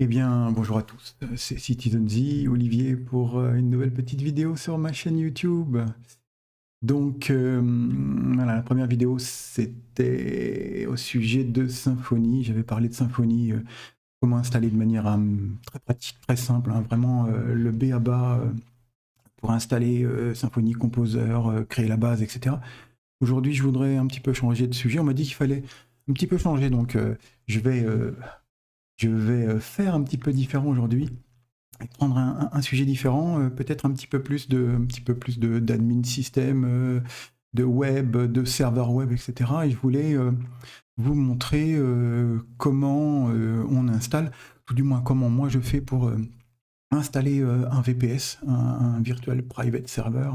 Eh bien, bonjour à tous, c'est Citizen Z, Olivier pour une nouvelle petite vidéo sur ma chaîne YouTube. Donc, voilà, la première vidéo, c'était au sujet de Symfony. J'avais parlé de Symfony, comment installer de manière très pratique, très simple, hein, vraiment le B à bas pour installer Symfony Composer, créer la base, etc. Aujourd'hui, je voudrais un petit peu changer de sujet. On m'a dit qu'il fallait un petit peu changer, donc je vais, euh, je vais faire un petit peu différent aujourd'hui et prendre un sujet différent, peut-être un petit peu plus d'admin système, de web, de serveur web, etc. Et je voulais vous montrer comment on installe, tout du moins comment moi je fais pour installer un VPS, un Virtual Private Server,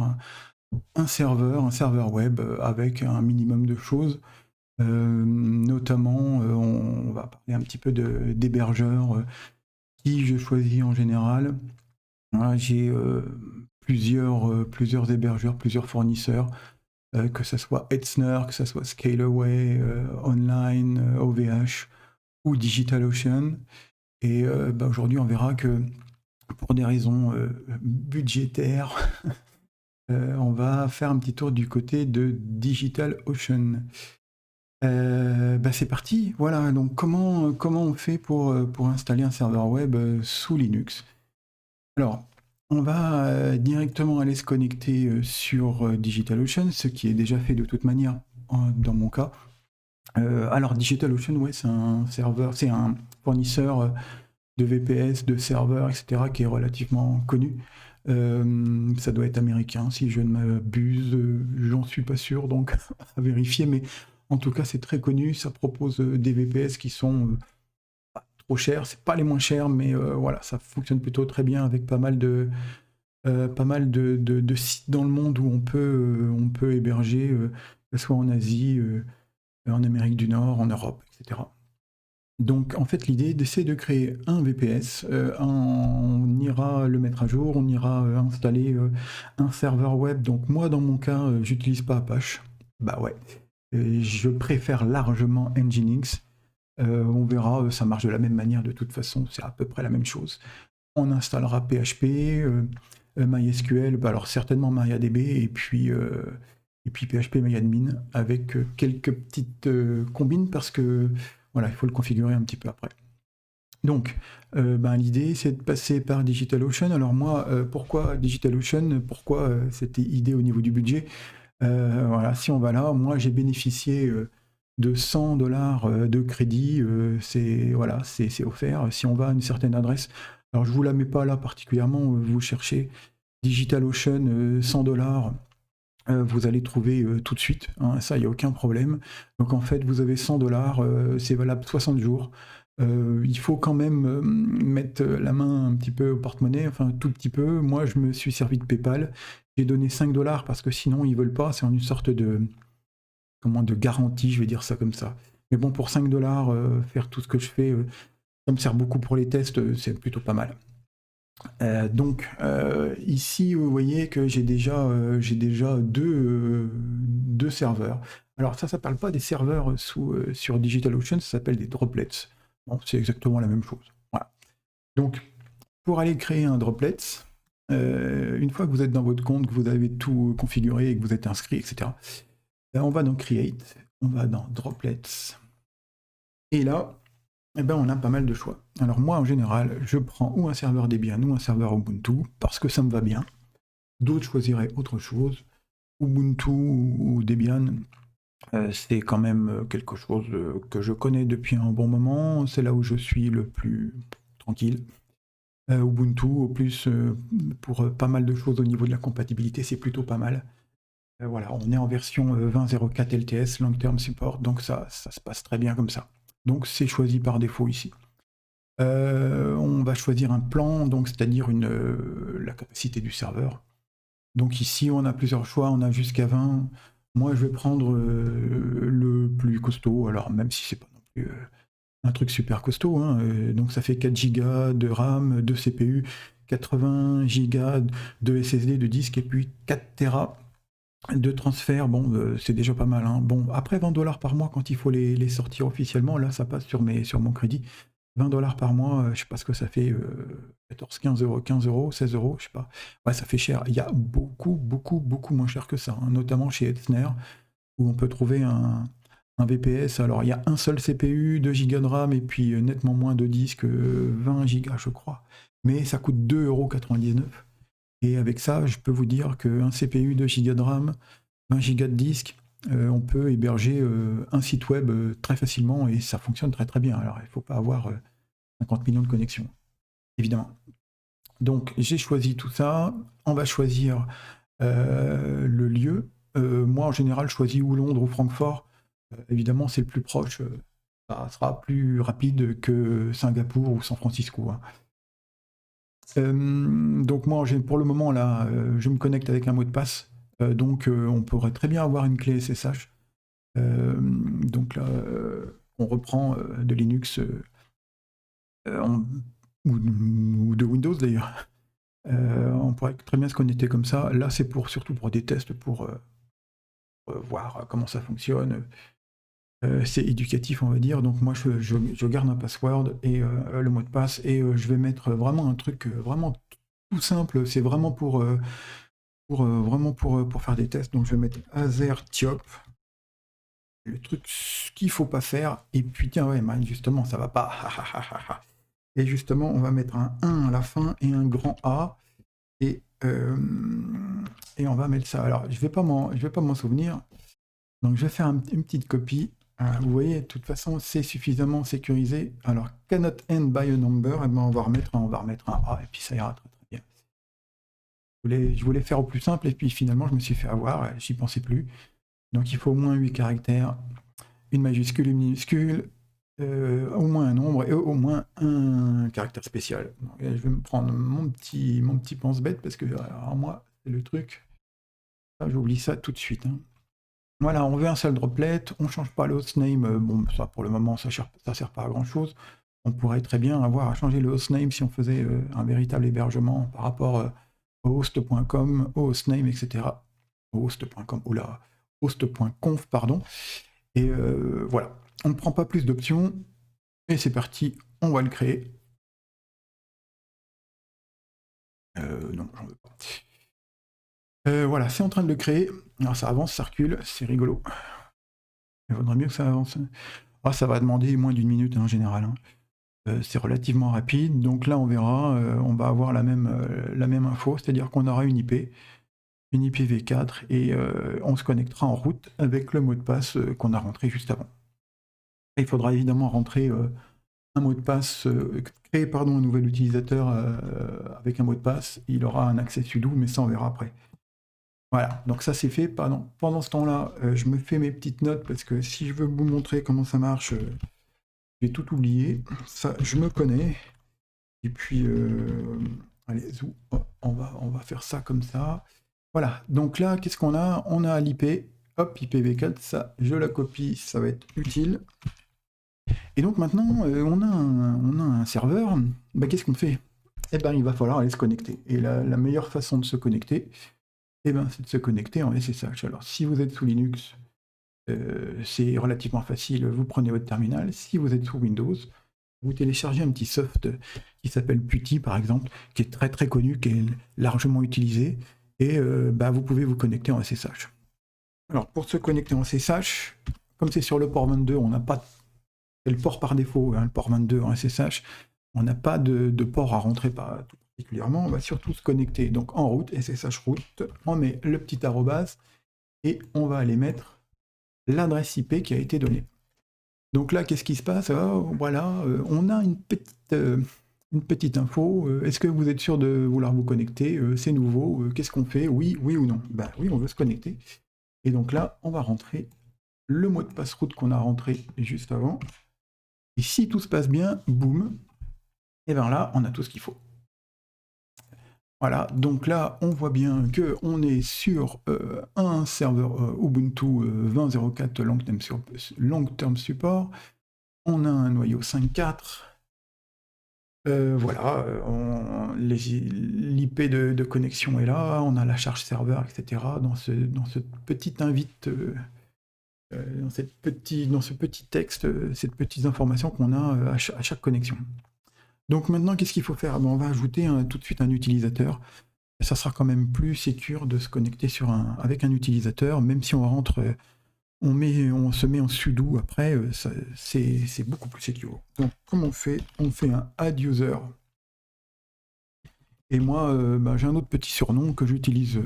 un serveur web avec un minimum de choses. Notamment, on va parler un petit peu d'hébergeurs qui je choisis en général. Voilà, j'ai plusieurs hébergeurs, plusieurs fournisseurs, que ce soit Hetzner, que ce soit Scaleway, Online, OVH ou DigitalOcean. Et aujourd'hui, on verra que pour des raisons budgétaires, on va faire un petit tour du côté de DigitalOcean. C'est parti, voilà, donc comment on fait pour installer un serveur web sous Linux? Alors, on va directement aller se connecter sur DigitalOcean, ce qui est déjà fait de toute manière dans mon cas. Alors DigitalOcean, ouais, c'est un serveur, c'est un fournisseur de VPS, de serveurs, etc., qui est relativement connu. Ça doit être américain, si je ne m'abuse, j'en suis pas sûr, donc à vérifier, mais en tout cas c'est très connu, ça propose des VPS qui sont pas trop chers, c'est pas les moins chers, mais voilà, ça fonctionne plutôt très bien avec pas mal de sites dans le monde où on peut héberger, que ce soit en Asie, en Amérique du Nord, en Europe, etc. Donc en fait l'idée c'est de créer un VPS, on ira le mettre à jour, on ira installer un serveur web. Donc moi dans mon cas j'utilise pas Apache, bah ouais, je préfère largement Nginx. On verra, ça marche de la même manière de toute façon, c'est à peu près la même chose. On installera PHP, MySQL, bah alors certainement MariaDB et puis PHP MyAdmin avec quelques petites combines parce que voilà, il faut le configurer un petit peu après. Donc, l'idée, c'est de passer par DigitalOcean. Alors moi, pourquoi DigitalOcean? Pourquoi cette idée au niveau du budget? Voilà, si on va là, moi j'ai bénéficié de 100 $ de crédit, voilà, c'est offert si on va à une certaine adresse. Alors je vous la mets pas là particulièrement, vous cherchez DigitalOcean 100 $, vous allez trouver tout de suite, hein, ça il n'y a aucun problème. Donc en fait vous avez 100 $, c'est valable 60 jours. Il faut quand même mettre la main un petit peu au porte-monnaie, enfin un tout petit peu. Moi je me suis servi de PayPal, j'ai donné 5 $ parce que sinon ils veulent pas, c'est en une sorte de garantie, je vais dire ça comme ça. Mais bon, pour 5 $, faire tout ce que je fais, ça me sert beaucoup pour les tests, c'est plutôt pas mal. Ici, vous voyez que j'ai déjà deux serveurs. Alors ça parle pas des serveurs sur DigitalOcean, ça s'appelle des droplets. Bon, c'est exactement la même chose. Voilà. Donc, pour aller créer un droplet, une fois que vous êtes dans votre compte, que vous avez tout configuré et que vous êtes inscrit, etc., on va dans Create, on va dans Droplets, et là, on a pas mal de choix. Alors moi, en général, je prends ou un serveur Debian ou un serveur Ubuntu, parce que ça me va bien. D'autres choisiraient autre chose. Ubuntu ou Debian, c'est quand même quelque chose que je connais depuis un bon moment. C'est là où je suis le plus tranquille. Ubuntu, au plus, pour pas mal de choses au niveau de la compatibilité, c'est plutôt pas mal. Voilà, on est en version 20.04 LTS, Long Term Support, donc ça se passe très bien comme ça. Donc c'est choisi par défaut ici. On va choisir un plan, donc c'est-à-dire la capacité du serveur. Donc ici on a plusieurs choix, on a jusqu'à 20. Moi je vais prendre le plus costaud, alors même si c'est pas non plus un truc super costaud, hein, donc ça fait 4 Go de RAM, de CPU, 80 Go de SSD, de disque, et puis 4 Tera de transfert. Bon, c'est déjà pas mal, hein. Bon, après 20 $ par mois quand il faut les sortir officiellement, là ça passe sur mon crédit. $20 par mois, je sais pas ce que ça fait, 14, 15 €, 16 €, je sais pas. Ouais, ça fait cher. Il y a beaucoup, beaucoup, beaucoup moins cher que ça, hein, notamment chez Etzner, où on peut trouver un VPS. Alors, il y a un seul CPU, 2 Go de RAM et puis nettement moins de disque, 20 Go, je crois. Mais ça coûte 2,99 €. Et avec ça, je peux vous dire qu'un CPU, 2 Go de RAM, 20 Go de disque, on peut héberger un site web très facilement et ça fonctionne très très bien. Alors, il ne faut pas avoir 50 millions de connexions, évidemment. Donc, j'ai choisi tout ça. On va choisir le lieu. Moi, en général, je choisis ou Londres ou Francfort. Évidemment, c'est le plus proche. Ça sera plus rapide que Singapour ou San Francisco, hein. Donc moi, pour le moment, là, je me connecte avec un mot de passe. Donc on pourrait très bien avoir une clé SSH. Donc là, on reprend de Linux ou de Windows d'ailleurs. On pourrait très bien se connecter comme ça. Là, c'est surtout pour des tests, pour voir comment ça fonctionne. C'est éducatif, on va dire. Donc moi, je garde un password et le mot de passe, et je vais mettre vraiment un truc vraiment tout simple. C'est vraiment pour faire des tests. Donc je vais mettre AzerTiop, le truc qu'il faut pas faire. Et puis tiens, ouais, justement, ça va pas. Et justement, on va mettre un 1 à la fin et un grand A. Et on va mettre ça. Alors, je vais pas m'en souvenir. Donc, je vais faire une petite copie. Vous voyez, de toute façon, c'est suffisamment sécurisé. Alors, cannot end by a number. Eh ben, on va remettre un A et puis ça ira très très bien. Je voulais faire au plus simple et puis finalement, je me suis fait avoir. J'y pensais plus. Donc, il faut au moins 8 caractères, une majuscule, une minuscule, au moins un nombre et au moins un caractère spécial. Donc, je vais me prendre mon petit pense-bête parce que alors, moi, c'est le truc. J'oublie ça tout de suite, hein. Voilà, on veut un seul droplet, on change pas le hostname. Bon, ça pour le moment, ça sert pas à grand chose. On pourrait très bien avoir à changer le hostname si on faisait un véritable hébergement par rapport au host.com, au hostname, etc. Au host.com, oula, host.conf, pardon. Et voilà, on ne prend pas plus d'options. Et c'est parti, on va le créer. Non, j'en veux pas. Voilà, c'est en train de le créer. Alors ça avance, ça recule, c'est rigolo. Il vaudrait mieux que ça avance. Ah, ça va demander moins d'une minute, hein, en général, hein. C'est relativement rapide. Donc là, on verra, on va avoir la même info, c'est-à-dire qu'on aura une IPv4, et on se connectera en route avec le mot de passe qu'on a rentré juste avant. Et il faudra évidemment rentrer un mot de passe, créer un nouvel utilisateur avec un mot de passe. Il aura un accès sudo, mais ça on verra après. Voilà, donc ça c'est fait. Pendant ce temps-là, je me fais mes petites notes parce que si je veux vous montrer comment ça marche, j'ai tout oublié. Ça, je me connais. Et puis, allez, on va faire ça comme ça. Voilà, donc là, qu'est-ce qu'on a? On a l'IP, hop, IPv4, ça, je la copie, ça va être utile. Et donc maintenant, on a un serveur, bah, qu'est-ce qu'on fait? Eh ben, il va falloir aller se connecter. Et la meilleure façon de se connecter, eh ben, c'est de se connecter en SSH. Alors, si vous êtes sous Linux, c'est relativement facile, vous prenez votre terminal. Si vous êtes sous Windows, vous téléchargez un petit soft qui s'appelle PuTTY, par exemple, qui est très très connu, qui est largement utilisé, et bah, vous pouvez vous connecter en SSH. Alors, pour se connecter en SSH, comme c'est sur le port 22, on n'a pas... C'est le port par défaut, hein, le port 22 en SSH, on n'a pas de port à rentrer tout particulièrement, on va surtout se connecter donc en route, SSH route, on met le petit arrobase, et on va aller mettre l'adresse IP qui a été donnée. Donc là, qu'est-ce qui se passe? Voilà, on a une petite info. Est-ce que vous êtes sûr de vouloir vous connecter? C'est nouveau. Qu'est-ce qu'on fait? Oui, oui ou non? Ben oui, on veut se connecter. Et donc là, on va rentrer le mot de passe route qu'on a rentré juste avant. Et si tout se passe bien, boum, et bien là, on a tout ce qu'il faut. Voilà, donc là, on voit bien qu'on est sur un serveur Ubuntu 20.04 long term support. On a un noyau 5.4. Voilà, l'IP de connexion est là, on a la charge serveur, etc. dans ce petit invite dans ce petit texte, ces petites informations qu'on a à chaque connexion. Donc maintenant, qu'est-ce qu'il faut faire? On va ajouter tout de suite un utilisateur. Ça sera quand même plus sécure de se connecter avec un utilisateur, même si on rentre, on se met en sudo après, c'est beaucoup plus sécure. Donc comment on fait? On fait un add user. Et moi, j'ai un autre petit surnom que j'utilise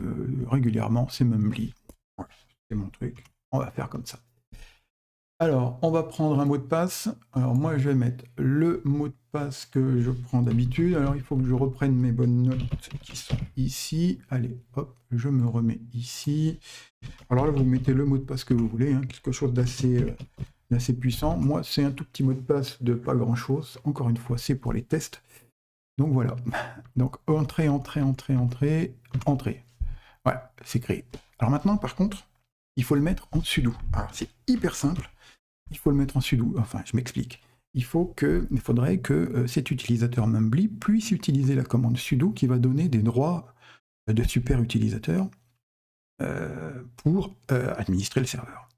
régulièrement, c'est Mumbly. Voilà, c'est mon truc. On va faire comme ça. Alors, on va prendre un mot de passe. Alors moi, je vais mettre le mot de passe que je prends d'habitude. Alors, il faut que je reprenne mes bonnes notes qui sont ici. Allez, hop, je me remets ici. Alors là, vous mettez le mot de passe que vous voulez, hein, quelque chose d'assez puissant. Moi, c'est un tout petit mot de passe de pas grand-chose. Encore une fois, c'est pour les tests. Donc voilà. Donc, entrée. Voilà, c'est créé. Alors maintenant, par contre, il faut le mettre en sudo. Alors, c'est hyper simple. Il faut le mettre en sudo. Enfin, je m'explique. Il faudrait que cet utilisateur Mumbly puisse utiliser la commande sudo qui va donner des droits de super utilisateur pour administrer le serveur.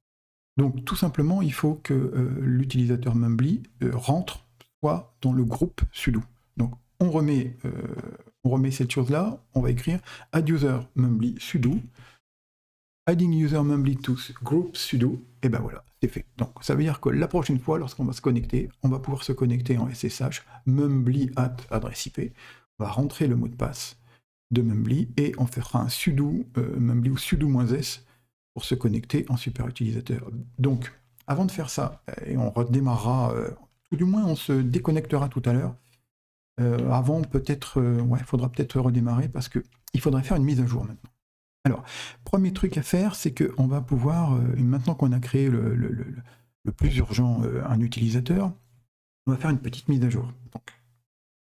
Donc, tout simplement, il faut que l'utilisateur Mumbly rentre soit dans le groupe sudo. Donc, on remet cette chose-là, on va écrire add user Mumbly sudo, adding user Mumbly to group sudo, et ben voilà, c'est fait. Donc ça veut dire que la prochaine fois, lorsqu'on va se connecter, on va pouvoir se connecter en SSH, Mumbly at adresse IP, on va rentrer le mot de passe de Mumbly, et on fera un sudo Mumbly ou sudo-s pour se connecter en super utilisateur. Donc, avant de faire ça, et on redémarrera, tout du moins on se déconnectera tout à l'heure, avant peut-être, il faudra peut-être redémarrer parce qu'il faudrait faire une mise à jour maintenant. Alors, premier truc à faire, c'est qu'on va pouvoir, maintenant qu'on a créé le plus urgent, un utilisateur, on va faire une petite mise à jour. Donc,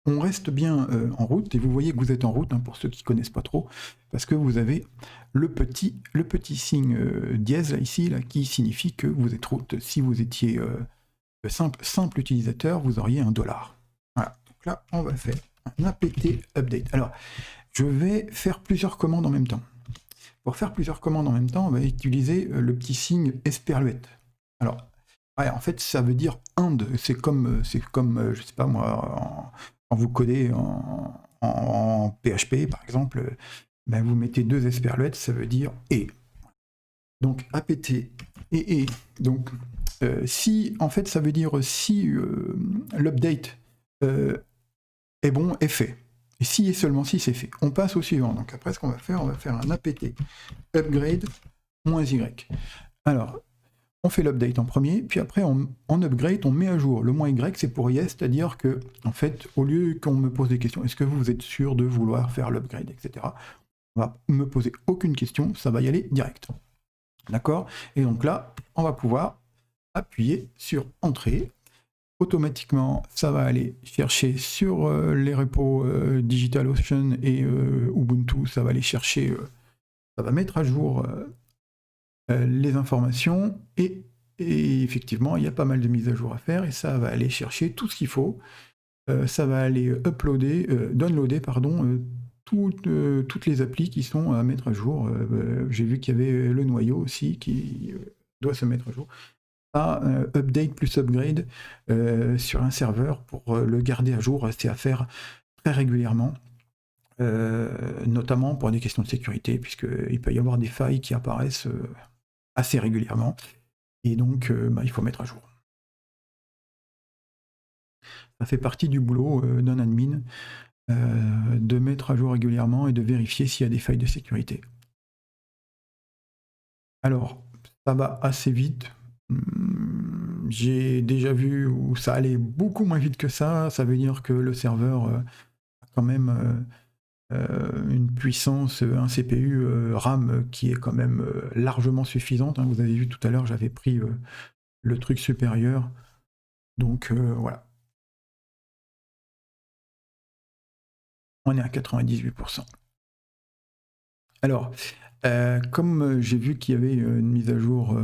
on reste bien en route, et vous voyez que vous êtes en route, hein, pour ceux qui ne connaissent pas trop, parce que vous avez le petit signe dièse là, ici, là, qui signifie que vous êtes route. Si vous étiez simple utilisateur, vous auriez $1. Voilà, donc là, on va faire un apt update. Alors, je vais faire plusieurs commandes en même temps. Pour faire plusieurs commandes en même temps, on va utiliser le petit signe esperluette. Alors, ouais, en fait, ça veut dire and. C'est comme, je sais pas moi, quand vous codez en PHP, par exemple, vous mettez 2 esperluettes, ça veut dire et. Donc, apt et. Donc, si, en fait, ça veut dire si l'update est bon, est fait. Et si et seulement si c'est fait. On passe au suivant. Donc après, ce qu'on va faire, on va faire un apt upgrade -y. Alors, on fait l'update en premier, puis après, en upgrade, on met à jour. Le -y, c'est pour yes, c'est-à-dire que, en fait, au lieu qu'on me pose des questions, est-ce que vous êtes sûr de vouloir faire l'upgrade, etc., on va me poser aucune question, ça va y aller direct. D'accord? Et donc là, on va pouvoir appuyer sur Entrée. Automatiquement, ça va aller chercher sur les repos DigitalOcean et Ubuntu, ça va aller chercher, ça va mettre à jour les informations, et effectivement, il y a pas mal de mises à jour à faire, et ça va aller chercher tout ce qu'il faut. Ça va aller downloader, toutes les applis qui sont à mettre à jour. J'ai vu qu'il y avait le noyau aussi qui doit se mettre à jour. Update plus upgrade sur un serveur pour le garder à jour, c'est à faire très régulièrement, notamment pour des questions de sécurité, puisqu'il peut y avoir des failles qui apparaissent assez régulièrement, et donc il faut mettre à jour. Ça fait partie du boulot d'un admin, de mettre à jour régulièrement et de vérifier s'il y a des failles de sécurité. Alors, ça va assez vite. J'ai déjà vu où ça allait beaucoup moins vite que ça. Ça veut dire que le serveur a quand même une puissance, un CPU RAM qui est quand même largement suffisante, hein. Vous avez vu tout à l'heure, j'avais pris le truc supérieur. Donc voilà. On est à 98%. Alors, comme j'ai vu qu'il y avait une mise à jour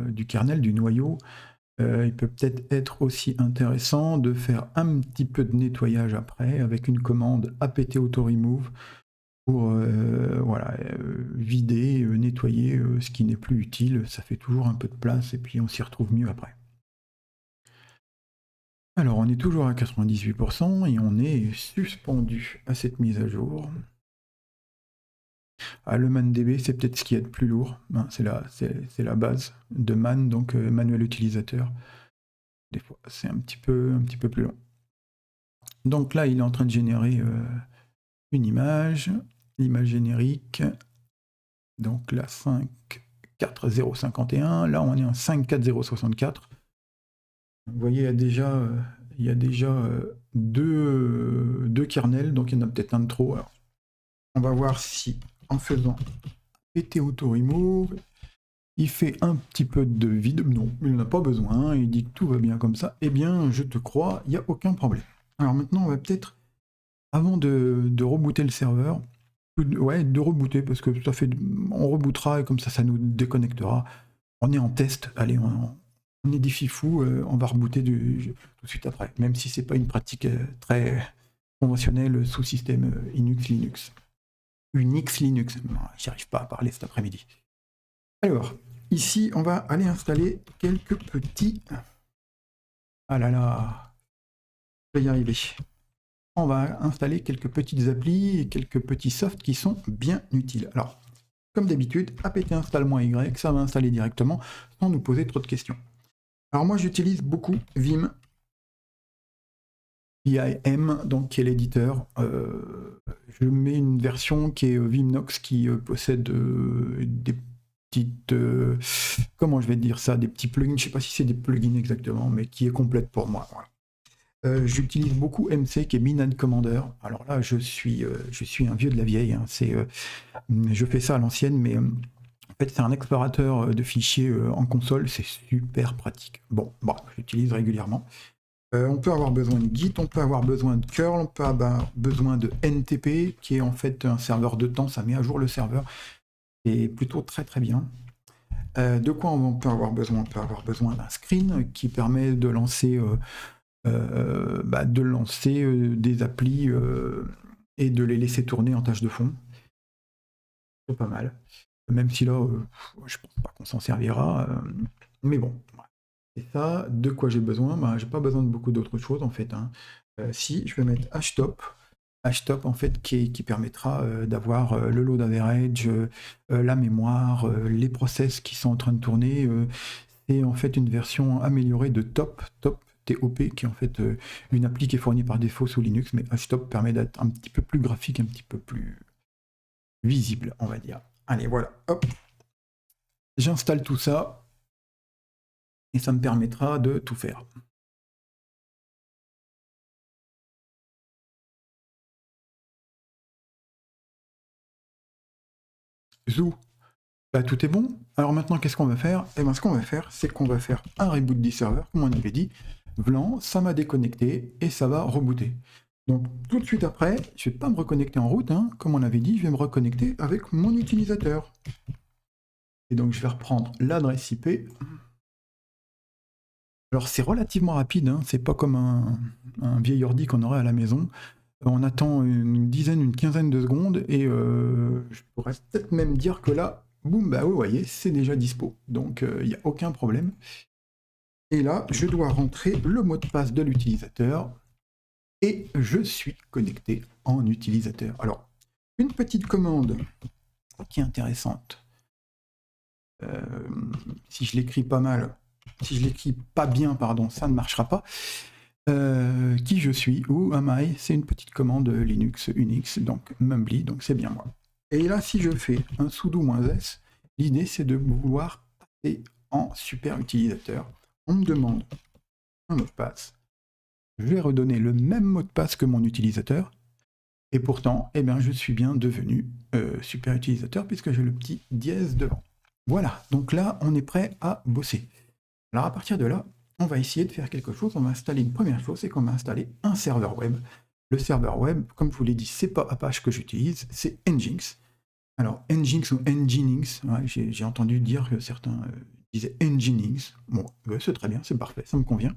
du kernel, du noyau, il peut peut-être être aussi intéressant de faire un petit peu de nettoyage après avec une commande apt auto remove pour voilà, vider, nettoyer ce qui n'est plus utile. Ça fait toujours un peu de place et puis on s'y retrouve mieux après. Alors on est toujours à 98% et on est suspendu à cette mise à jour. Ah, le ManDB, c'est peut-être ce qu'il y a de plus lourd. Hein, c'est la base de Man, donc manuel utilisateur. Des fois, c'est un petit peu plus long. Donc là, il est en train de générer une image, l'image générique. Donc là, 5.4.0.51. Là, on est en 5.4.0.64. Vous voyez, il y a déjà deux kernels, donc il y en a peut-être un de trop. Alors, on va voir si, en faisant pt auto remove, il fait un petit peu de vide. Non, il n'en a pas besoin. Il dit que tout va bien comme ça. Eh bien, je te crois, il n'y a aucun problème. Alors maintenant, on va peut-être, avant de rebooter le serveur, de rebooter, parce que ça fait, on rebootera et comme ça nous déconnectera. On est en test, allez, on est des fifous, on va rebooter tout de suite après, même si c'est pas une pratique très conventionnelle sous système Linux. Unix Linux, j'y arrive pas à parler cet après-midi. Alors, ici, on va aller installer quelques petits... Ah là là, je vais y arriver. On va installer quelques petites applis et quelques petits softs qui sont bien utiles. Alors, comme d'habitude, apt install-y, ça va installer directement sans nous poser trop de questions. Alors moi, j'utilise beaucoup Vim, VIM, donc qui est l'éditeur. Je mets une version qui est Vimnox qui possède des petites... comment je vais dire ça? Des petits plugins, je ne sais pas si c'est des plugins exactement, mais qui est complète pour moi. Voilà. J'utilise beaucoup MC qui est Minad Commander. Alors là, je suis un vieux de la vieille. Hein. Je fais ça à l'ancienne, mais en fait, c'est un explorateur de fichiers en console. C'est super pratique. Bon, bah, j'utilise régulièrement. On peut avoir besoin de Git, on peut avoir besoin de curl, on peut avoir besoin de NTP, qui est en fait un serveur de temps. Ça met à jour le serveur. C'est plutôt très très bien. De quoi on peut avoir besoin? On peut avoir besoin d'un screen qui permet de lancer... des applis et de les laisser tourner en tâche de fond. C'est pas mal. Même si là, je pense pas qu'on s'en servira. Mais bon, c'est ça. De quoi j'ai besoin? J'ai pas besoin de beaucoup d'autres choses en fait. Hein. Si, je vais mettre htop. Htop en fait qui permettra d'avoir le load average, la mémoire, les process qui sont en train de tourner. C'est en fait une version améliorée de TOP, TOP, qui est en fait une appli qui est fournie par défaut sous Linux, mais htop permet d'être un petit peu plus graphique, un petit peu plus visible, on va dire. Allez, voilà, hop. J'installe tout ça, et ça me permettra de tout faire. Zou, bah, tout est bon. Alors maintenant, qu'est-ce qu'on va faire? Eh bien, ce qu'on va faire, c'est qu'on va faire un reboot du serveur, comme on avait dit. Vlan, ça m'a déconnecté, et ça va rebooter. Donc tout de suite après, je ne vais pas me reconnecter en route, hein. Comme on avait dit, je vais me reconnecter avec mon utilisateur. Et donc je vais reprendre l'adresse IP. Alors c'est relativement rapide, hein. C'est pas comme un vieil ordi qu'on aurait à la maison. On attend une dizaine, une quinzaine de secondes, et je pourrais peut-être même dire que là, boum, bah vous voyez, c'est déjà dispo. Donc il n'y a aucun problème. Et là, je dois rentrer le mot de passe de l'utilisateur. Et je suis connecté en utilisateur. Alors, une petite commande qui est intéressante. Si je l'écris pas mal, si je l'écris pas bien, pardon, ça ne marchera pas. Qui je suis, ou am I, c'est une petite commande Linux, Unix, donc Mumbly, donc c'est bien moi. Et là, si je fais un sudo -s, l'idée c'est de vouloir passer en super utilisateur. On me demande un mot de passe. Je vais redonner le même mot de passe que mon utilisateur, et pourtant, eh bien, je suis bien devenu super utilisateur puisque j'ai le petit dièse devant. Voilà, donc là, on est prêt à bosser. Alors à partir de là, on va essayer de faire quelque chose. On va installer une première chose, c'est qu'on va installer un serveur web. Le serveur web, comme je vous l'ai dit, c'est pas Apache que j'utilise, c'est Nginx. Alors Nginx ou Nginx, ouais, j'ai entendu dire que certains disaient Nginx. Bon, c'est très bien, c'est parfait, ça me convient.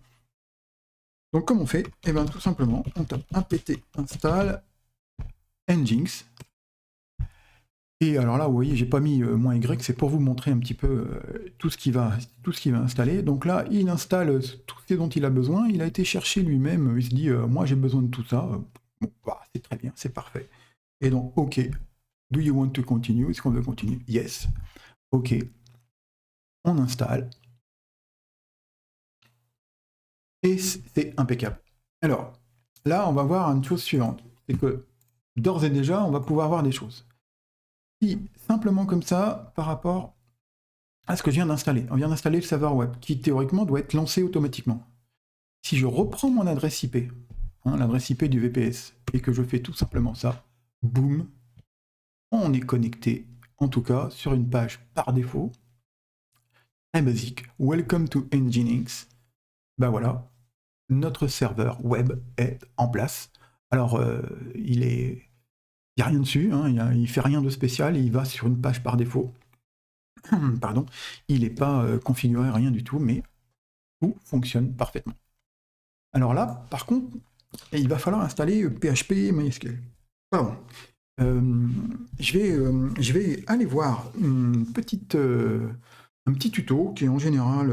Donc comme on fait? Eh bien tout simplement, on tape apt install Nginx. Et alors là, vous voyez, j'ai pas mis -y, c'est pour vous montrer un petit peu tout ce qu'il va installer. Donc là, il installe tout ce dont il a besoin. Il a été chercher lui-même. Il se dit, moi j'ai besoin de tout ça. Bon, bah, c'est très bien, c'est parfait. Et donc, OK. Do you want to continue? Est-ce qu'on veut continuer? Yes. OK. On installe. Et c'est impeccable. Alors, là, on va voir une chose suivante. C'est que, d'ores et déjà, on va pouvoir voir des choses. Si, simplement comme ça, par rapport à ce que je viens d'installer. On vient d'installer le serveur web, qui théoriquement doit être lancé automatiquement. Si je reprends mon adresse IP, l'adresse IP du VPS, et que je fais tout simplement ça, boum, on est connecté, en tout cas, sur une page par défaut, très basique, Welcome to Nginx. Ben voilà, notre serveur web est en place. Alors, il n'y a rien dessus, il fait rien de spécial, il va sur une page par défaut. Pardon, il n'est pas configuré, rien du tout, mais tout fonctionne parfaitement. Alors là, par contre, il va falloir installer PHP MySQL. Pardon. Je vais aller voir un petit tuto qui en général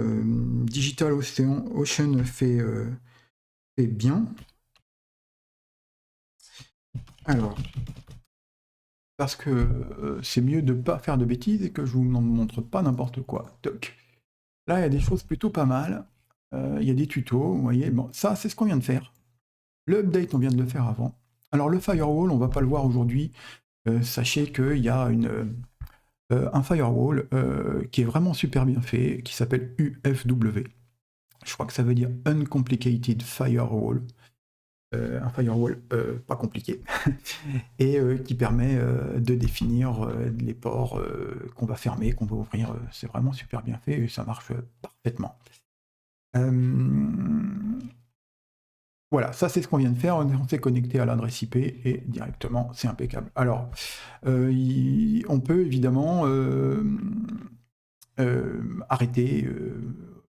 DigitalOcean fait bien. Alors, parce que c'est mieux de ne pas faire de bêtises et que je vous montre pas n'importe quoi. Toc. Là, il y a des choses plutôt pas mal. Il y a des tutos, vous voyez. Bon, ça, c'est ce qu'on vient de faire. Le update, on vient de le faire avant. Alors, le firewall, on va pas le voir aujourd'hui. Sachez qu'il y a un firewall qui est vraiment super bien fait, qui s'appelle UFW. Je crois que ça veut dire Uncomplicated Firewall. Un firewall pas compliqué, et qui permet de définir les ports qu'on va fermer, qu'on va ouvrir. C'est vraiment super bien fait et ça marche parfaitement. Voilà, ça c'est ce qu'on vient de faire, on s'est connecté à l'adresse IP et directement c'est impeccable. Alors, on peut évidemment arrêter,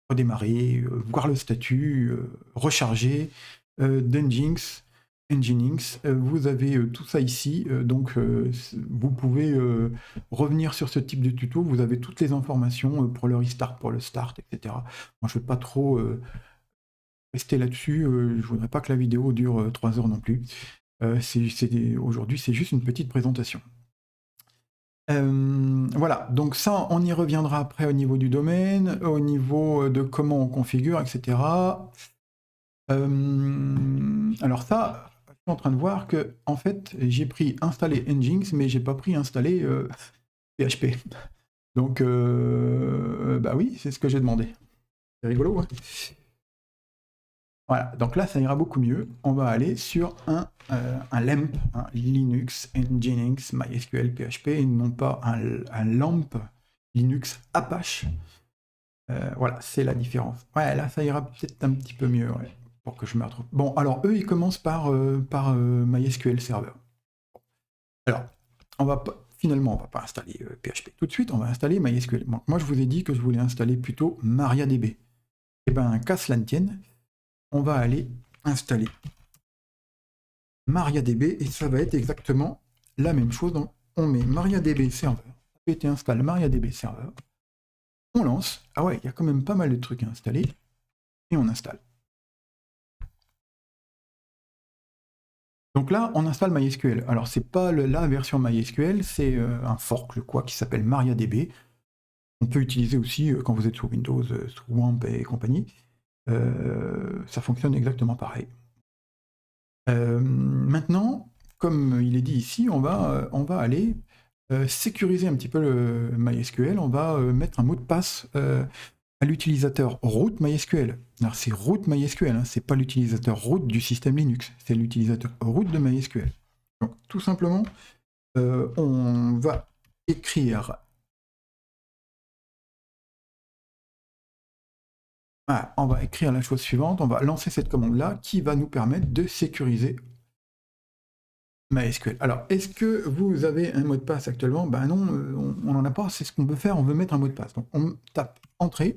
redémarrer, voir le statut, recharger d'Nginx. Vous avez tout ça ici, donc vous pouvez revenir sur ce type de tuto, vous avez toutes les informations pour le restart, pour le start, etc. Moi je ne vais pas trop rester là-dessus, je voudrais pas que la vidéo dure 3 heures non plus. Aujourd'hui c'est juste une petite présentation. Voilà, donc ça on y reviendra après au niveau du domaine, au niveau de comment on configure, etc. Alors ça, je suis en train de voir que en fait j'ai pris installer Nginx, mais j'ai pas pris installer PHP. Donc bah oui, c'est ce que j'ai demandé. C'est rigolo, hein. Voilà, donc là ça ira beaucoup mieux. On va aller sur un LAMP, Linux, Nginx, MySQL, PHP, et non pas un LAMP, Linux, Apache. Voilà, c'est la différence. Ouais, là ça ira peut-être un petit peu mieux, ouais, pour que je me retrouve. Bon, alors eux ils commencent par MySQL Server. Alors, finalement on va pas installer PHP tout de suite, on va installer MySQL. Bon, moi je vous ai dit que je voulais installer plutôt MariaDB. Et ben qu'à cela ne tienne, on va aller installer MariaDB et ça va être exactement la même chose. Donc, on met MariaDB serveur, apt install MariaDB serveur, on lance. Ah ouais, il y a quand même pas mal de trucs à installer et on installe. Donc là, on installe MySQL. Alors c'est pas la version MySQL, c'est un fork quoi qui s'appelle MariaDB. On peut utiliser aussi quand vous êtes sur Windows, sous WAMP et compagnie. Ça fonctionne exactement pareil. Maintenant, comme il est dit ici, on va aller sécuriser un petit peu le MySQL. On va mettre un mot de passe à l'utilisateur root MySQL. Alors c'est root MySQL, hein, c'est pas l'utilisateur root du système Linux, c'est l'utilisateur root de MySQL. Donc tout simplement, on va écrire. Voilà, on va écrire la chose suivante, on va lancer cette commande-là qui va nous permettre de sécuriser MySQL. Alors, est-ce que vous avez un mot de passe actuellement? Ben non, on n'en a pas, c'est ce qu'on veut faire, on veut mettre un mot de passe. Donc on tape Entrée,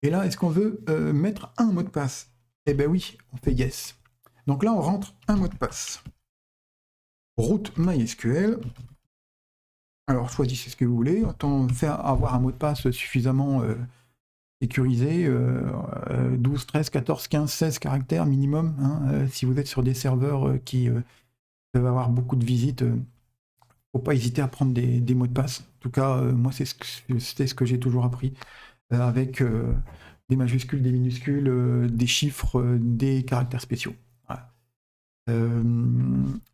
et là, est-ce qu'on veut mettre un mot de passe? Eh ben oui, on fait Yes. Donc là, on rentre un mot de passe. Root MySQL. Alors choisissez ce que vous voulez, autant faire avoir un mot de passe suffisamment sécurisé, 12, 13, 14, 15, 16 caractères minimum, hein, si vous êtes sur des serveurs qui peuvent avoir beaucoup de visites, faut pas hésiter à prendre des mots de passe. En tout cas, moi c'était ce que j'ai toujours appris, avec des majuscules, des minuscules, des chiffres, des caractères spéciaux. Voilà.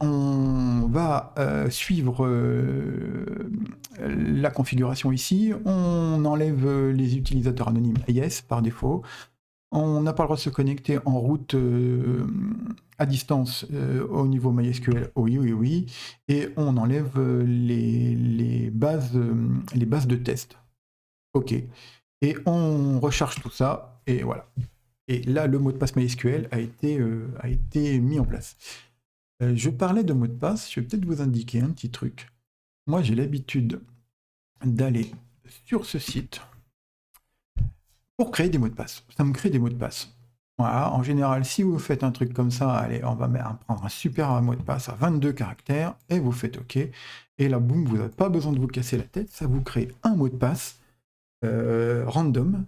On va suivre la configuration ici. On enlève les utilisateurs anonymes yes par défaut. On n'a pas le droit de se connecter en route à distance au niveau MySQL, oui, oui, oui. Et on enlève les bases de test. OK. Et on recharge tout ça, et voilà. Et là, le mot de passe MySQL a été mis en place. Je parlais de mot de passe, je vais peut-être vous indiquer un petit truc. Moi, j'ai l'habitude d'aller sur ce site pour créer des mots de passe. Ça me crée des mots de passe. Voilà, en général, si vous faites un truc comme ça, allez, on va prendre un super mot de passe à 22 caractères, et vous faites OK. Et là, boum, vous n'avez pas besoin de vous casser la tête, ça vous crée un mot de passe random,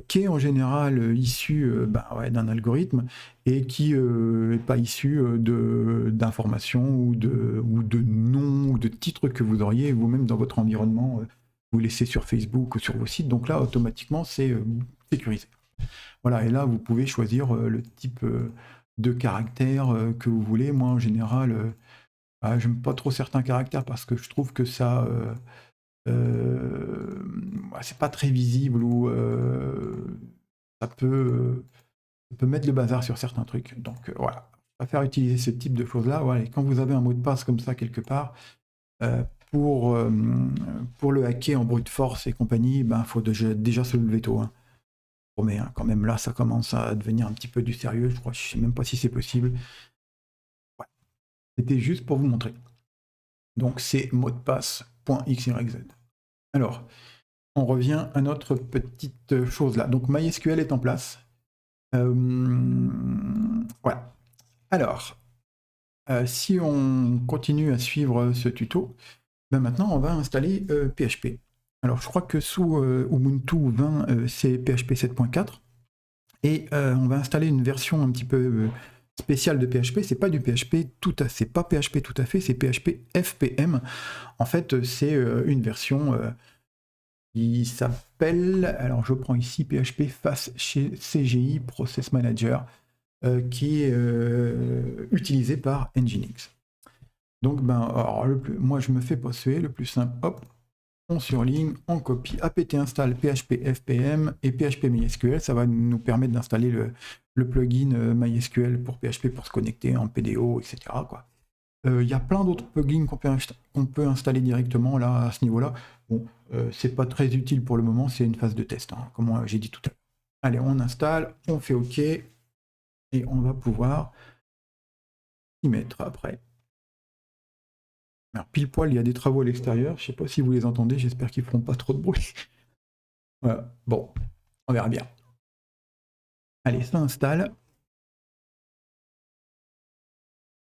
qui est en général issu d'un algorithme et qui n'est pas issu d'informations ou de noms ou de titres que vous auriez vous-même dans votre environnement, vous laissez sur Facebook ou sur vos sites. Donc là, automatiquement, c'est sécurisé. Voilà, et là, vous pouvez choisir le type de caractère que vous voulez. Moi, en général, j'aime pas trop certains caractères parce que je trouve que ça... c'est pas très visible ou ça peut mettre le bazar sur certains trucs. Donc voilà, je préfère utiliser ce type de choses-là. Voilà, et quand vous avez un mot de passe comme ça quelque part, pour le hacker en brute force et compagnie, il faut déjà se lever tôt. Hein. Mais hein, quand même là, ça commence à devenir un petit peu du sérieux. Je sais même pas si c'est possible. Ouais. C'était juste pour vous montrer. Donc c'est mot de passe.xyz. Alors, on revient à notre petite chose là. Donc MySQL est en place. Voilà. Alors, si on continue à suivre ce tuto, maintenant on va installer PHP. Alors je crois que sous Ubuntu 20, c'est PHP 7.4. Et on va installer une version un petit peu spéciale de PHP. C'est pas du PHP tout à fait, c'est pas PHP tout à fait, c'est PHP FPM. En fait, c'est une version qui s'appelle, alors je prends ici PHP Face chez CGI Process Manager, qui est utilisé par Nginx. Donc moi je me fais poster le plus simple, hop, on surligne, on copie, apt install PHP FPM et PHP MySQL, ça va nous permettre d'installer le plugin MySQL pour PHP pour se connecter en PDO, etc. Il y a plein d'autres plugins qu'on peut installer directement là à ce niveau-là. Bon, c'est pas très utile pour le moment, c'est une phase de test, hein, comme j'ai dit tout à l'heure. Allez, on installe, on fait OK, et on va pouvoir y mettre après. Alors pile poil, il y a des travaux à l'extérieur, je sais pas si vous les entendez, j'espère qu'ils feront pas trop de bruit. Voilà, bon, on verra bien. Allez, ça installe.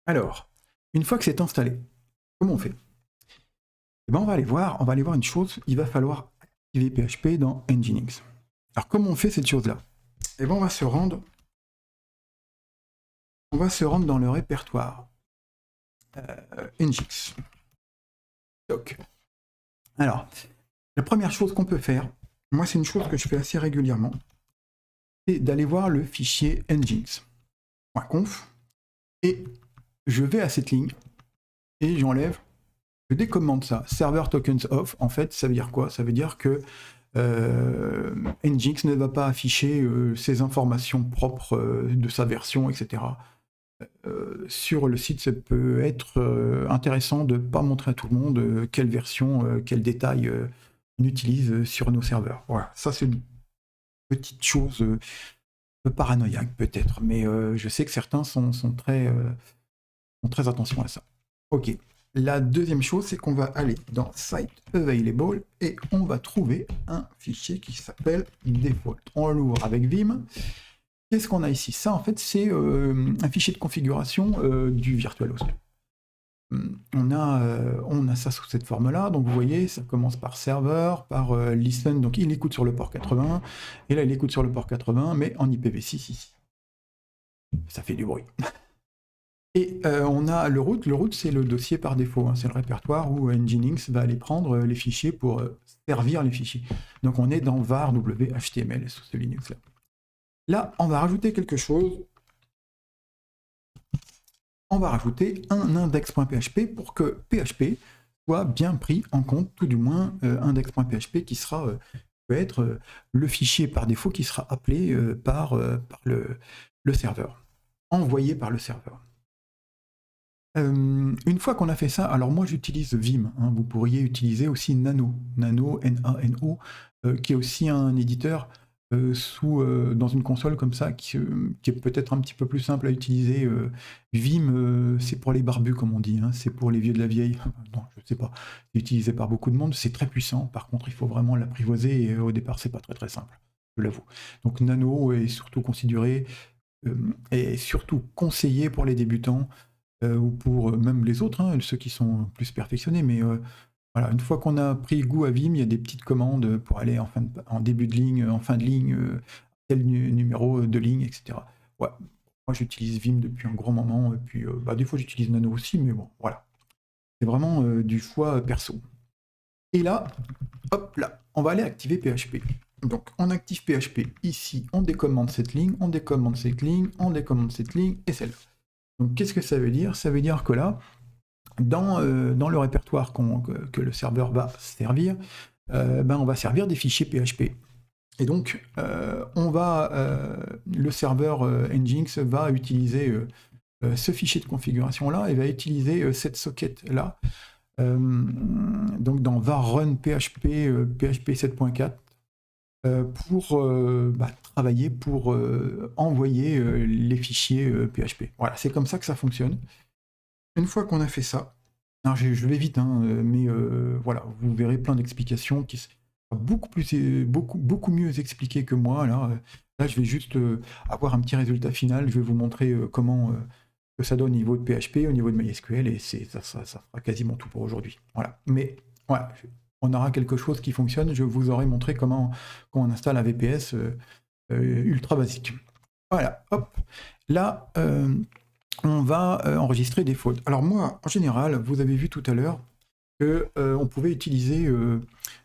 Alors, une fois que c'est installé, comment on fait? Eh ben, on va aller voir une chose, il va falloir activer PHP dans Nginx. Alors comment on fait cette chose-là? Eh ben, on va se rendre dans le répertoire Nginx. Donc, alors, la première chose qu'on peut faire, moi c'est une chose que je fais assez régulièrement, c'est d'aller voir le fichier nginx.conf et je vais à cette ligne et j'enlève, je décommande ça, server tokens off. En fait, ça veut dire quoi? Ça veut dire que Nginx ne va pas afficher ses informations propres de sa version, etc. Sur le site, ça peut être intéressant de ne pas montrer à tout le monde quelle version, quel détail on utilise sur nos serveurs. Voilà, ça c'est une petite chose un peu paranoïaque peut-être, mais je sais que certains sont très attention à ça. Ok. La deuxième chose, c'est qu'on va aller dans Site Available et on va trouver un fichier qui s'appelle Default. On l'ouvre avec Vim. Qu'est-ce qu'on a ici? Ça, en fait, c'est un fichier de configuration du VirtualHost. on a ça sous cette forme-là. Donc vous voyez, ça commence par serveur, par listen, donc il écoute sur le port 80, et là il écoute sur le port 80, mais en IPv6 ici. Ça fait du bruit. Et on a le root c'est le dossier par défaut, hein. C'est le répertoire où Nginx va aller prendre les fichiers pour servir les fichiers. Donc on est dans var whtml sous ce Linux-là. Là, on va rajouter quelque chose. On va rajouter un index.php pour que PHP soit bien pris en compte, tout du moins index.php qui sera peut être le fichier par défaut qui sera appelé par le serveur, envoyé par le serveur. Une fois qu'on a fait ça, alors moi j'utilise Vim, hein, vous pourriez utiliser aussi Nano, N-A-N-O, qui est aussi un éditeur dans une console comme ça, qui est peut-être un petit peu plus simple à utiliser. Vim, c'est pour les barbus comme on dit, hein, c'est pour les vieux de la vieille, non je sais pas, c'est utilisé par beaucoup de monde, c'est très puissant, par contre il faut vraiment l'apprivoiser, et au départ c'est pas très simple, je l'avoue. Donc Nano est surtout considéré, et surtout conseillé pour les débutants, ou pour même les autres, hein, ceux qui sont plus perfectionnés, mais voilà, une fois qu'on a pris goût à Vim, il y a des petites commandes pour aller en début de ligne, en fin de ligne, tel numéro de ligne, etc. Ouais. Moi j'utilise Vim depuis un grand moment, et puis des fois j'utilise Nano aussi, mais bon, voilà. C'est vraiment du choix perso. Et là, hop là, on va aller activer PHP. Donc on active PHP ici, on décommande cette ligne, on décommande cette ligne, on décommande cette ligne, et celle-là. Donc qu'est-ce que ça veut dire? Ça veut dire que là, dans le répertoire que le serveur va servir, on va servir des fichiers PHP. Et donc, le serveur Nginx va utiliser ce fichier de configuration-là et va utiliser cette socket-là. Donc dans var run php, php 7.4, pour travailler, pour envoyer les fichiers PHP. Voilà, c'est comme ça que ça fonctionne. Une fois qu'on a fait ça, alors je vais vite, hein, mais voilà, vous verrez plein d'explications qui sont beaucoup mieux expliquées que moi. Là, je vais juste avoir un petit résultat final. Je vais vous montrer comment que ça donne au niveau de PHP, au niveau de MySQL, et ça fera quasiment tout pour aujourd'hui. Voilà. Mais voilà, on aura quelque chose qui fonctionne. Je vous aurai montré comment on installe un VPS ultra basique. Voilà, hop. Là, on va enregistrer des fautes. Alors moi, en général, vous avez vu tout à l'heure qu'on pouvait utiliser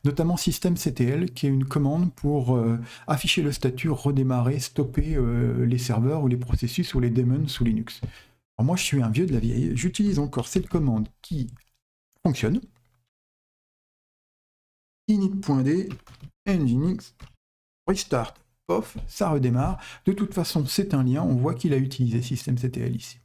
notamment systemctl, qui est une commande pour afficher le statut, redémarrer, stopper les serveurs ou les processus ou les daemons sous Linux. Alors moi, je suis un vieux de la vieille, j'utilise encore cette commande qui fonctionne. init.d nginx restart, pof, ça redémarre. De toute façon, c'est un lien, on voit qu'il a utilisé systemctl ici.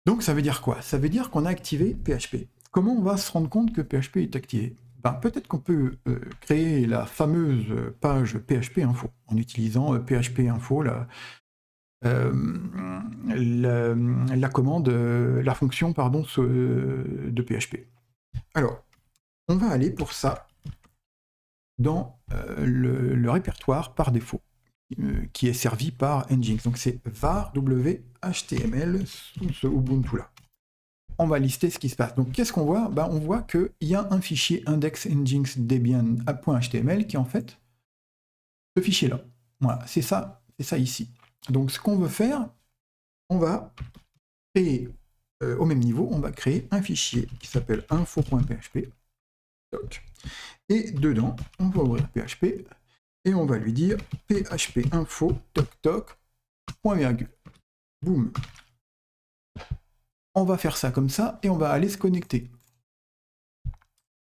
Donc ça veut dire quoi? Ça veut dire qu'on a activé PHP. Comment on va se rendre compte que PHP est activé? Peut-être qu'on peut créer la fameuse page PHP info en utilisant PHP info, la commande, la fonction pardon, de PHP. Alors, on va aller pour ça dans le répertoire par défaut qui est servi par Nginx. Donc c'est var whtml sous ce Ubuntu là. On va lister ce qui se passe. Donc qu'est-ce qu'on voit? On voit qu'il y a un fichier index nginx debian.html qui est en fait ce fichier là. Voilà, c'est ça ici. Donc ce qu'on veut faire, on va créer au même niveau, on va créer un fichier qui s'appelle info.php. Et dedans, on va ouvrir PHP et on va lui dire php info toc point virgule. Boum. On va faire ça comme ça et on va aller se connecter.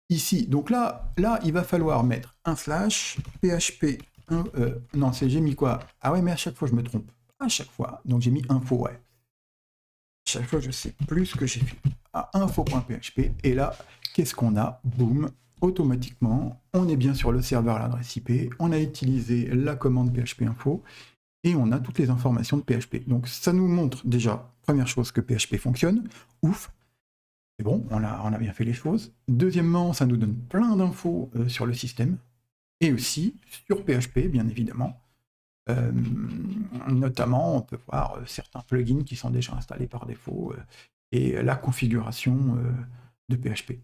Ici, donc là il va falloir mettre un slash php. Non, j'ai mis quoi? Ah ouais, mais à chaque fois je me trompe. À chaque fois. Donc j'ai mis info, ouais. À chaque fois je sais plus ce que j'ai fait. À info.php et là, qu'est-ce qu'on a? Boum. Automatiquement, on est bien sur le serveur à l'adresse IP, on a utilisé la commande php info, et on a toutes les informations de PHP. Donc ça nous montre déjà, première chose, que PHP fonctionne, ouf, c'est bon, on a bien fait les choses. Deuxièmement, ça nous donne plein d'infos sur le système, et aussi sur PHP, bien évidemment. Notamment, on peut voir certains plugins qui sont déjà installés par défaut, et la configuration de PHP.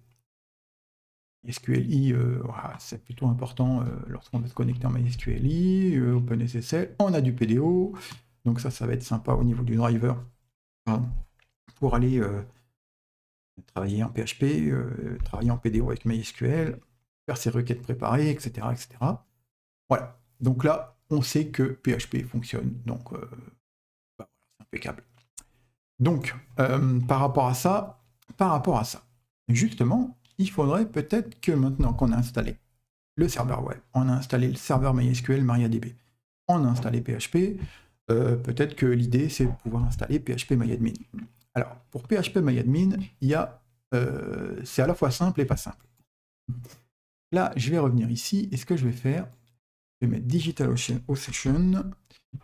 MySQLi, voilà, c'est plutôt important lorsqu'on va se connecter en MySQLi, OpenSSL, on a du PDO, donc ça va être sympa au niveau du driver pour aller travailler en PHP, travailler en PDO avec MySQL, faire ses requêtes préparées, etc., etc. Voilà, donc là, on sait que PHP fonctionne, donc bah, c'est impeccable. Donc, par rapport à ça, justement, il faudrait peut-être que maintenant qu'on a installé le serveur web, on a installé le serveur MySQL MariaDB, on a installé PHP, peut-être que l'idée c'est de pouvoir installer PHP-MyAdmin. Alors, pour PHP-MyAdmin, c'est à la fois simple et pas simple. Là, je vais revenir ici, et ce que je vais faire, je vais mettre DigitalOcean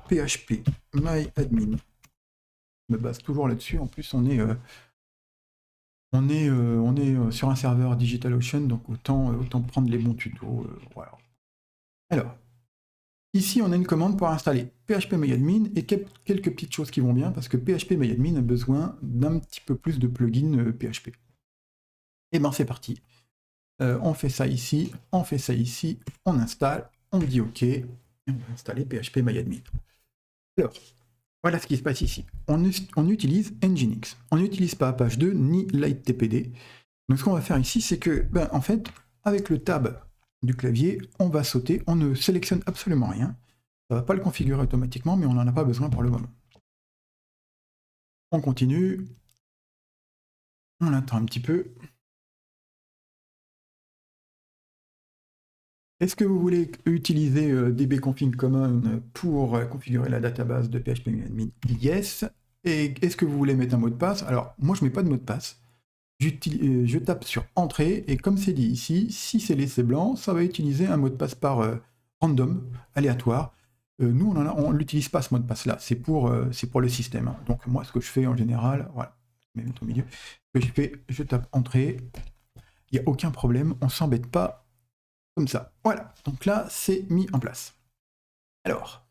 PHP-MyAdmin. Je me base toujours là-dessus, en plus on est sur un serveur DigitalOcean, donc autant prendre les bons tutos. Voilà. Alors, ici, on a une commande pour installer PHP-MyAdmin et quelques petites choses qui vont bien, parce que PHP-MyAdmin a besoin d'un petit peu plus de plugins PHP. Et ben c'est parti. On fait ça ici, on fait ça ici, on installe, on dit OK, et on va installer PHP-MyAdmin. Alors, voilà ce qui se passe ici. On utilise Nginx. On n'utilise pas Apache 2 ni LightTPD. Donc ce qu'on va faire ici, c'est que, en fait, avec le tab du clavier, on va sauter, on ne sélectionne absolument rien. Ça ne va pas le configurer automatiquement, mais on n'en a pas besoin pour le moment. On continue. On attend un petit peu. Est-ce que vous voulez utiliser dbconfig common pour configurer la database de PHP-admin? Yes. Et est-ce que vous voulez mettre un mot de passe? Alors, moi, je ne mets pas de mot de passe. Je tape sur Entrée, et comme c'est dit ici, si c'est laissé blanc, ça va utiliser un mot de passe par random, aléatoire. Nous, on ne l'utilise pas, ce mot de passe-là. C'est pour le système. Hein. Donc, moi, ce que je fais en général, voilà, je vais mettre au milieu, ce que je fais, je tape Entrée. Il n'y a aucun problème, on ne s'embête pas comme ça. Voilà, donc là, c'est mis en place. Alors,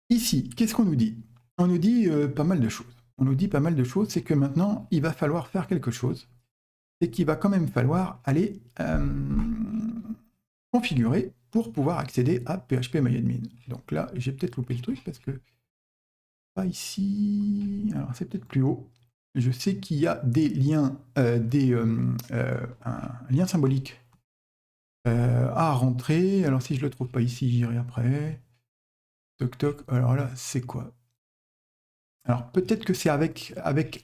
ici, qu'est-ce qu'on nous dit? On nous dit pas mal de choses. On nous dit pas mal de choses, c'est que maintenant, il va falloir faire quelque chose. C'est qu'il va quand même falloir aller configurer pour pouvoir accéder à PHP-MyAdmin. Donc là, j'ai peut-être loupé le truc parce que pas ici. Alors c'est peut-être plus haut. Je sais qu'il y a des liens, un lien symbolique à rentrer. Alors si je le trouve pas ici, j'irai après. Toc toc. Alors là, c'est quoi? Alors peut-être que c'est avec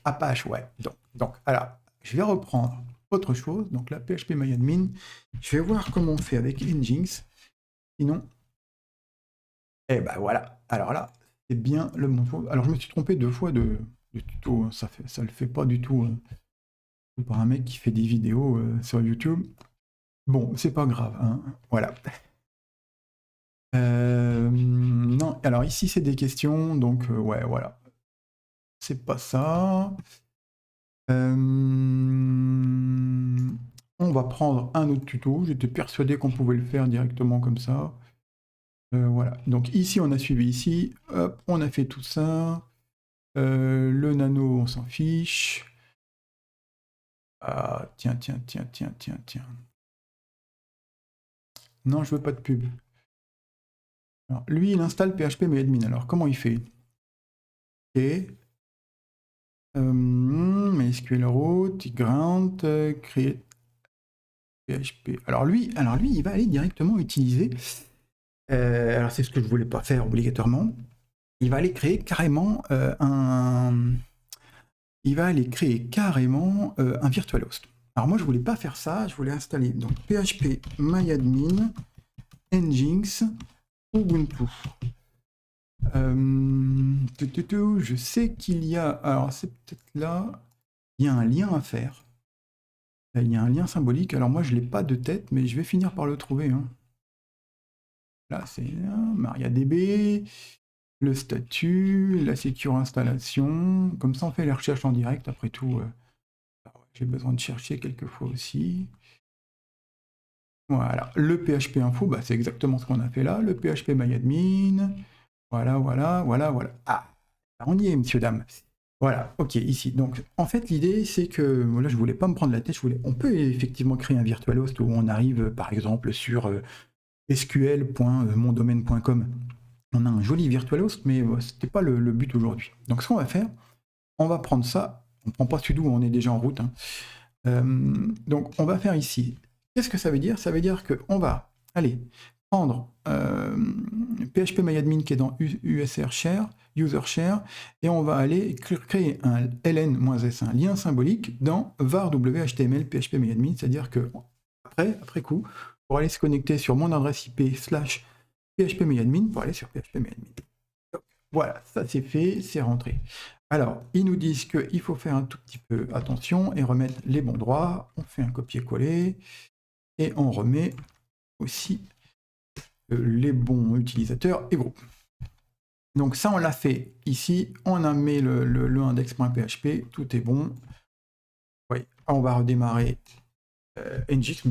Apache, ouais. Donc, alors, je vais reprendre autre chose. Donc là, PHP-MyAdmin. Je vais voir comment on fait avec Nginx. Sinon, eh ben voilà. Alors là, c'est bien le bon chose. Alors je me suis trompé 2 fois de tuto. Ça le fait pas du tout par un mec qui fait des vidéos sur YouTube. Bon, c'est pas grave. Hein. Voilà. Non, alors ici c'est des questions. Donc ouais, voilà. C'est pas ça. On va prendre un autre tuto. J'étais persuadé qu'on pouvait le faire directement comme ça. Voilà. Donc ici, on a suivi ici. Hop, on a fait tout ça. Le nano, on s'en fiche. Ah, tiens. Non, je veux pas de pub. Alors, lui, il installe PHP-MyAdmin. Alors, comment il fait? Ok. MySQL root, ground, create PHP. Alors lui, il va aller directement utiliser. Alors c'est ce que je voulais pas faire obligatoirement. Il va aller créer carrément un VirtualHost. Alors moi je voulais pas faire ça, je voulais installer donc PHP MyAdmin Nginx Ubuntu. Je sais qu'il y a, alors c'est peut-être là, il y a un lien à faire. Il y a un lien symbolique. Alors moi je l'ai pas de tête, mais je vais finir par le trouver. Hein. Là c'est MariaDB, le statut, la secure installation. Comme ça on fait les recherches en direct. Après tout, j'ai besoin de chercher quelquefois aussi. Voilà, le PHP info, bah, c'est exactement ce qu'on a fait là. Le PHP MyAdmin. Voilà. Ah, on y est, messieurs, dames. Voilà, ok, ici. Donc, en fait, l'idée, c'est que, là, je voulais pas me prendre la tête, on peut effectivement créer un virtualhost où on arrive, par exemple, sur sql.mondomaine.com. On a un joli virtualhost, mais c'était pas le but aujourd'hui. Donc, ce qu'on va faire, on va prendre ça, on prend pas sudo, on est déjà en route, hein. Donc, on va faire ici. Qu'est-ce que ça veut dire? Ça veut dire qu'on va aller prendre phpMyAdmin qui est dans USR Share, User Share, et on va aller créer un ln-s, un lien symbolique dans var whtml phpMyAdmin, c'est-à-dire que après coup, pour aller se connecter sur mon adresse IP / phpMyAdmin, pour aller sur phpMyAdmin. Voilà, ça c'est fait, c'est rentré. Alors, ils nous disent qu'il faut faire un tout petit peu attention et remettre les bons droits. On fait un copier-coller et on remet aussi les bons utilisateurs et groupes. Donc ça, on l'a fait ici. On a mis le index.php, tout est bon. Oui, on va redémarrer Nginx,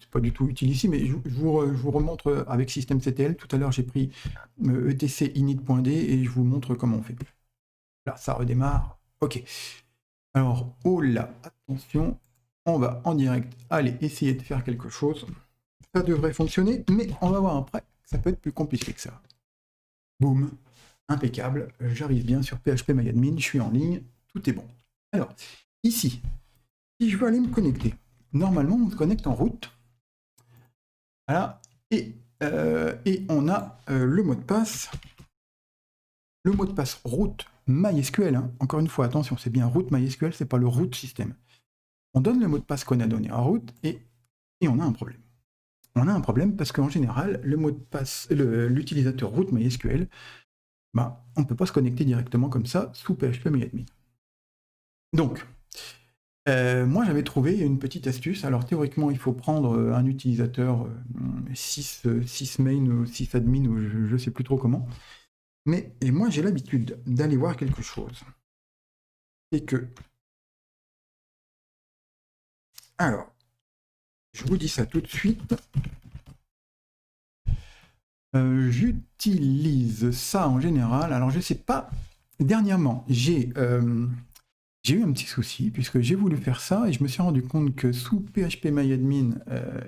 c'est pas du tout utile ici, mais je vous remontre avec systemctl. Tout à l'heure, j'ai pris etc init.d et je vous montre comment on fait. Là, ça redémarre. Ok. Alors, oh là, attention, on va en direct aller essayer de faire quelque chose. Ça devrait fonctionner, mais on va voir après. Ça peut être plus compliqué que ça. Boum, impeccable. J'arrive bien sur phpMyAdmin, je suis en ligne, tout est bon. Alors, ici, si je veux aller me connecter, normalement, on se connecte en route. Voilà, et on a le mot de passe. Le mot de passe root MySQL, hein. Encore une fois, attention, c'est bien root MySQL, c'est pas le root système. On donne le mot de passe qu'on a donné en root et on a un problème. On a un problème parce qu'en général, le mot de passe, l'utilisateur root MySQL, bah, on ne peut pas se connecter directement comme ça sous phpMyAdmin. Donc, moi j'avais trouvé une petite astuce. Alors théoriquement, il faut prendre un utilisateur 6 main ou 6 admin ou je ne sais plus trop comment. Et moi j'ai l'habitude d'aller voir quelque chose. C'est que... Alors, je vous dis ça tout de suite. J'utilise ça en général. Alors je sais pas. Dernièrement, j'ai eu un petit souci puisque j'ai voulu faire ça et je me suis rendu compte que sous phpMyAdmin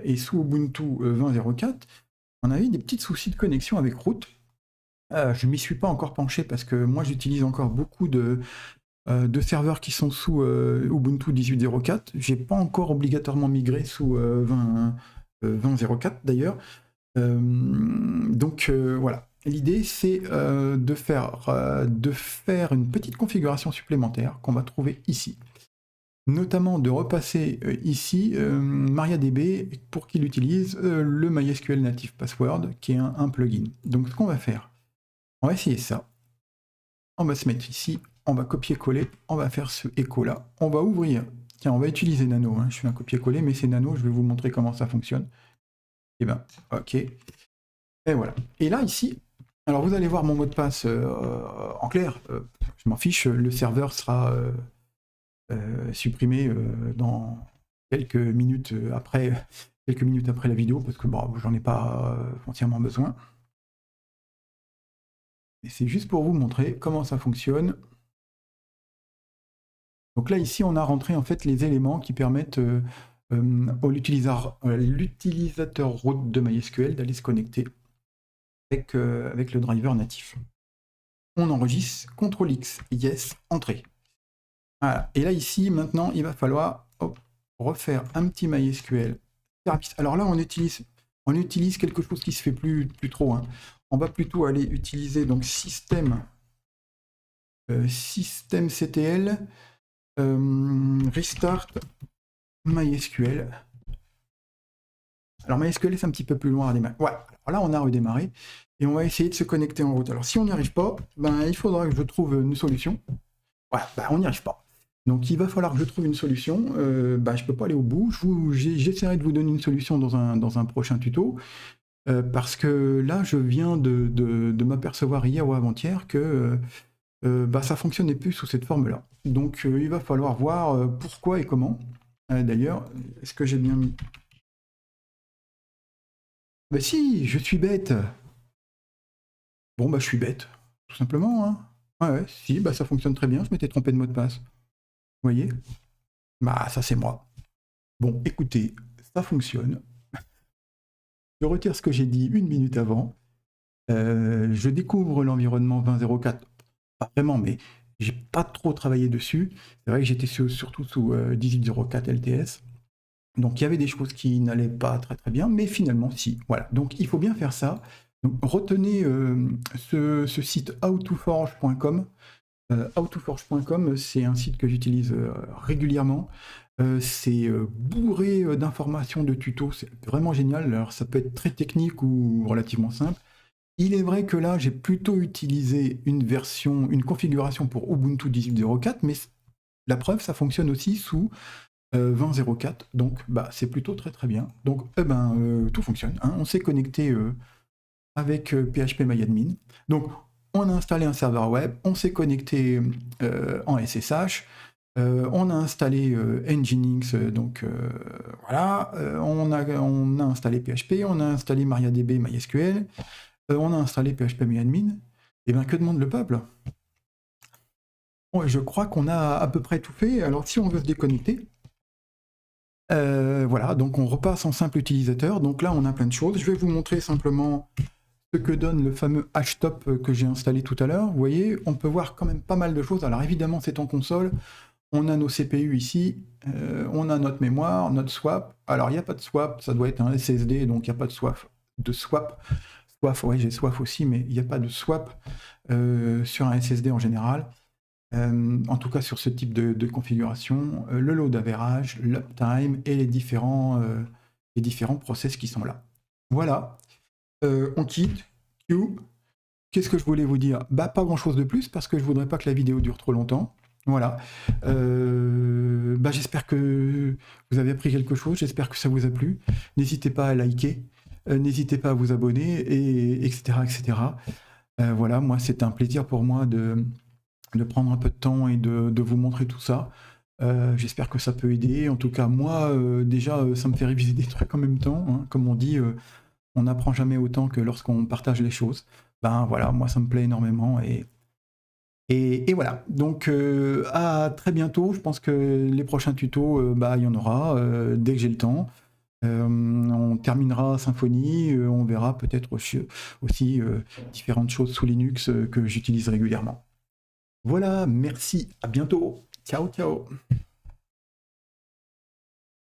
et sous Ubuntu 20.04, on avait des petits soucis de connexion avec root. Je m'y suis pas encore penché parce que moi j'utilise encore beaucoup de serveurs qui sont sous Ubuntu 18.04. J'ai pas encore obligatoirement migré sous 20.04 d'ailleurs. Donc voilà, l'idée c'est de faire une petite configuration supplémentaire qu'on va trouver ici. Notamment de repasser ici MariaDB pour qu'il utilise le MySQL Native Password qui est un plugin. Donc ce qu'on va faire, on va essayer ça. On va se mettre ici, on va copier-coller, on va faire ce écho là. On va ouvrir, tiens on va utiliser Nano, hein. Je fais un copier-coller mais c'est Nano, je vais vous montrer comment ça fonctionne. Et ben ok. Et voilà. Et là, ici, alors vous allez voir mon mot de passe en clair. Je m'en fiche, le serveur sera supprimé dans quelques minutes après la vidéo, parce que bon, j'en ai pas entièrement besoin. Et c'est juste pour vous montrer comment ça fonctionne. Donc là, ici, on a rentré en fait les éléments qui permettent à l'utilisateur root de MySQL d'aller se connecter avec le driver natif. On enregistre, CTRL-X, yes, entrée. Voilà. Et là, ici, maintenant, il va falloir refaire un petit MySQL service. Alors là, on utilise quelque chose qui se fait plus trop, hein. On va plutôt aller utiliser donc système CTL restart MySQL. Alors MySQL, c'est un petit peu plus loin à démarrer. Ouais, alors là, on a redémarré et on va essayer de se connecter en route. Alors si on n'y arrive pas, ben, il faudra que je trouve une solution. Voilà, ben, on n'y arrive pas. Donc il va falloir que je trouve une solution. Je ne peux pas aller au bout. J'essaierai de vous donner une solution dans un prochain tuto. Parce que là, je viens de m'apercevoir hier ou avant-hier que ça ne fonctionnait plus sous cette forme-là. Donc il va falloir voir pourquoi et comment. D'ailleurs, est-ce que j'ai bien mis... Bah si, je suis bête. Bon, bah je suis bête, tout simplement, hein. Ouais, ouais, si, bah ça fonctionne très bien, je m'étais trompé de mot de passe. Vous voyez? Bah ça c'est moi. Bon, écoutez, ça fonctionne. Je retire ce que j'ai dit une minute avant. Je découvre l'environnement 20.04. Pas vraiment, mais j'ai pas trop travaillé dessus. C'est vrai que j'étais surtout sous 18.04 LTS. Donc il y avait des choses qui n'allaient pas très très bien, mais finalement si. Voilà. Donc il faut bien faire ça. Donc, retenez ce site howtoforge.com. Howtoforge.com, c'est un site que j'utilise régulièrement. C'est bourré d'informations, de tutos, c'est vraiment génial. Alors ça peut être très technique ou relativement simple. Il est vrai que là, j'ai plutôt utilisé une configuration pour Ubuntu 18.04, mais la preuve, ça fonctionne aussi sous 20.04, donc bah, c'est plutôt très très bien. Donc tout fonctionne, hein. On s'est connecté avec PHPMyAdmin. Donc on a installé un serveur web, on s'est connecté en SSH, on a installé Nginx, donc voilà, on a installé PHP, on a installé MariaDB, MySQL, on a installé PHPMyAdmin. Et bien que demande le peuple? Ouais, je crois qu'on a à peu près tout fait. Alors si on veut se déconnecter, voilà, donc on repasse en simple utilisateur. Donc là, on a plein de choses. Je vais vous montrer simplement ce que donne le fameux HTOP que j'ai installé tout à l'heure. Vous voyez, on peut voir quand même pas mal de choses. Alors évidemment, c'est en console. On a nos CPU ici. On a notre mémoire, notre swap. Alors, il n'y a pas de swap. Ça doit être un SSD, donc il n'y a pas de swap. Swap, ouais, j'ai swap aussi, mais il n'y a pas de swap sur un SSD en général. En tout cas sur ce type de configuration, le load average, l'uptime et les différents process qui sont là. Voilà, on quitte. Q. Qu'est-ce que je voulais vous dire? Bah pas grand chose de plus parce que je voudrais pas que la vidéo dure trop longtemps. Voilà. Bah, j'espère que vous avez appris quelque chose, j'espère que ça vous a plu. N'hésitez pas à liker, n'hésitez pas à vous abonner, et etc. etc. Voilà, moi c'est un plaisir pour moi de prendre un peu de temps et de vous montrer tout ça. J'espère que ça peut aider. En tout cas, moi, déjà, ça me fait réviser des trucs en même temps, hein. Comme on dit, on n'apprend jamais autant que lorsqu'on partage les choses. Ben voilà, moi, ça me plaît énormément. Et voilà. Donc, à très bientôt. Je pense que les prochains tutos, bah, il y en aura dès que j'ai le temps. On terminera Symfony. On verra peut-être aussi différentes choses sous Linux que j'utilise régulièrement. Voilà, merci, à bientôt. Ciao, ciao.